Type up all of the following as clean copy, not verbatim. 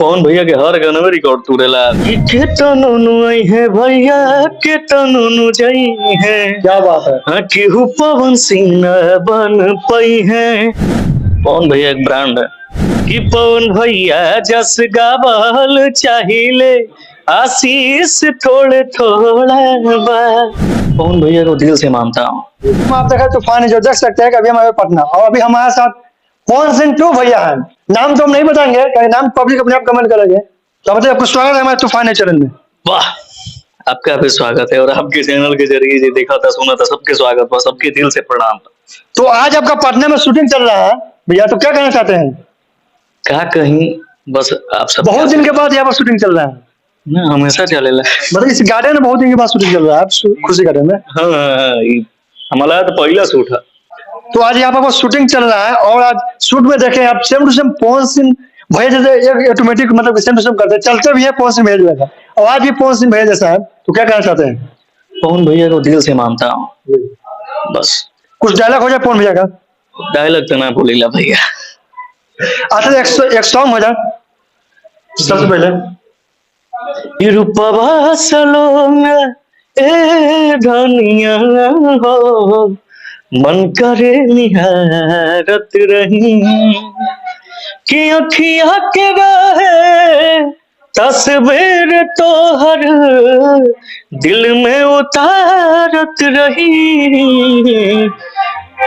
पवन भैया के हर गाना में रिकॉर्ड तोड़ेला कि के तनु आई है भैया के तनु जाई है। क्या बात है। हाँ केहू पवन सिंह न बन पाई है। पवन भैया एक ब्रांड है कि पवन भैया जस गावल चाहिए आशीष थोड़े थोड़ा बा। पवन भैया को दिल से मानता हूँ। आप देखा तूफान है जो देख सकते हैं कि अभी हमारे पटना और अभी हमारे साथ पवन सिंह 2 भैया हैं। नाम तो हम नहीं बताएंगे, नाम पब्लिक अपने आप कमेंट करेंगे। तो बताइए आपको स्वागत है हमारे तूफान है चैनल में। वाह, आपका भी स्वागत है और आपके चैनल के जरिए जो देखा था सुना था सबके स्वागत हुआ, सबके दिल से प्रणाम। तो आज आपका पटना में शूटिंग चल रहा है भैया, तो क्या कहना चाहते हैं? क्या कहीं, बस आप सब बहुत दिन के बाद यहाँ पर शूटिंग चल रहा है ना, हमेशा चलेला। मतलब इस गार्डन में बहुत दिन के बाद शूटिंग चल रहा है खुशी गार्डन में। हाँ, हमारा तो पहला शूट है। तो आज यहाँ पर शूटिंग चल रहा है और आज शूट में देखें आप same to same Pawan Singh भैया जैसे एक ऑटोमेटिक मतलब सेम टू सेम करते हैं, चलते भी है पवन सिंह भैया जैसा, आवाज भी पवन सिंह भैया जैसा है। तो क्या कहना चाहते हैं? पवन भैया को दिल से मानता हूँ। बस कुछ डायलॉग हो जाए पवन भैया का। डायलॉग तो ना बोलेला भैया। अच्छा एक सॉन्ग हो जाए सबसे पहले। रूपवा सलोना ए धनिया हो मन करे निहारत रही कि अखिया के रहे तस्वीर तोहर दिल में उतारत रही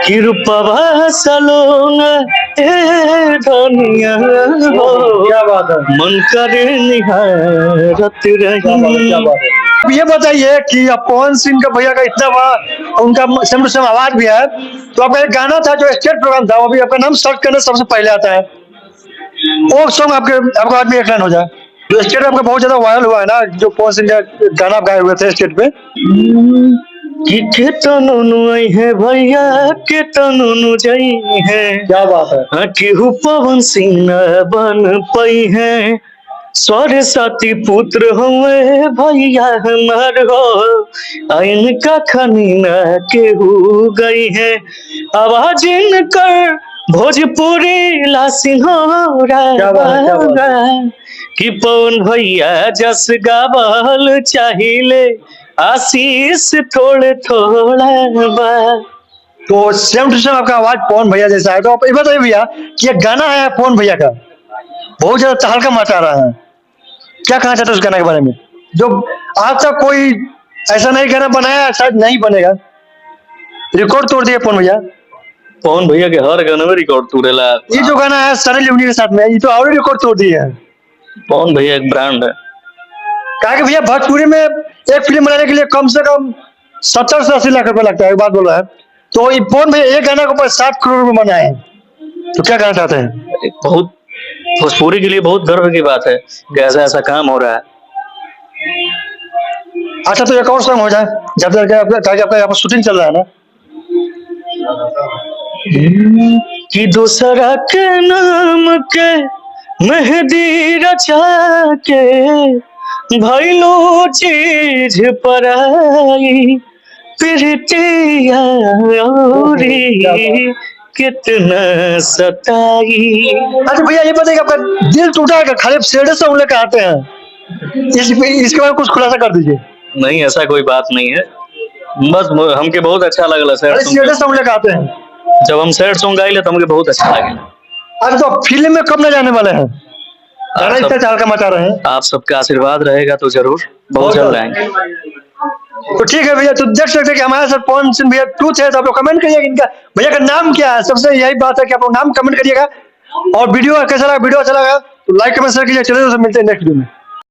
कि रूपवा सलोना ए धनिया हो क्या बात है, मन करे निहारत रही। ये बताइए कि पवन सिंह का भैया का इतना बड़ा उनका सेम टू सेम आवाज भी है, तो आपका एक गाना था जो स्टेट प्रोग्राम था, वो भी आपका नाम सर्च करने सबसे पहले आता है, वो सॉन्ग आपका आदमी एक लाइन हो जाए। जो स्टेट में आपका बहुत ज्यादा वायरल हुआ है ना, जो पवन सिंह का गाना आप गाए हुए थे स्टेट पे। कि के तनु आई है भैया के तनु जाई है। क्या बात है। हाँ केहू पवन सिंह न बन पाई है। स्वर साथी पुत्र हुए भैया हमार हो आइन का खनी न केहू गई है। आवाज इनकर भोजपुरी लासिंहोरा कि पवन भैया जस गावल चाहिए आशीष थोड़े थोड़ा बा। तो सेम टू सेम आपका आवाज पवन भैया जैसा है। तो आप ये बताइए भैया कि ये गाना है पवन भैया का, बहुत ज्यादा तहलका मचा रहा है, क्या कहना चाहते हैं उस गाने के बारे में? जो आज तक कोई ऐसा नहीं गाना बनाया, शायद नहीं बनेगा, रिकॉर्ड तोड़ दिया पवन भैया। पवन भैया के हर गाने में रिकॉर्ड तोड़ेला। ये जो गाना है सनी लियोनी के साथ में, ये तो और रिकॉर्ड तोड़ दिए है। पवन भैया एक ब्रांड है। कहा कि भैया भोजपुरी में एक फिल्म बनाने के लिए कम से कम 70 से 80 लाख रुपए लगता है, एक बात बोल रहा है। तो ये पवन भैया एक गाना के ऊपर 7 करोड़ रुपए बनाए हैं, तो क्या कहना चाहते हैं? बहुत भोजपुरी के लिए बहुत गर्व की बात है कि ऐसा काम हो रहा है। अच्छा तो एक और सॉन्ग हो जाए जब तक आपका यहाँ पर शूटिंग चल रहा है ना। कि दूसरा के नाम के मेहंदी रचा के भइलो चीज पर आई प्रीतिया कितना सताई। अच्छा भैया ये बताइए आपका दिल टूटा है खाली सैड सॉन्ग लेकर आते हैं, इसके बारे में कुछ खुलासा कर दीजिए। नहीं ऐसा कोई बात नहीं है, बस हमके बहुत अच्छा लगला सैड सॉन्ग लेकर आते हैं। जब हम सैड सॉन्ग गाइले तो हमके बहुत अच्छा लगेला। अरे तो फिल्म में कब न जाने वाले हैं? का मचा रहे हैं। आप सबका आशीर्वाद रहेगा तो जरूर बहुत जल्द आएंगे। तो ठीक है भैया, तो देख सकते हैं कि हमारे साथ पवन सिंह भैया 2 थे। तो आप लोग कमेंट करिएगा इनका भैया का नाम क्या है, सबसे यही बात है कि आप लोग नाम कमेंट करिएगा। और वीडियो कैसा लगा, वीडियो अच्छा लगा तो लाइक कमेंट शेयर कीजिए। चलिए मिलते हैं नेक्स्ट वीडियो में।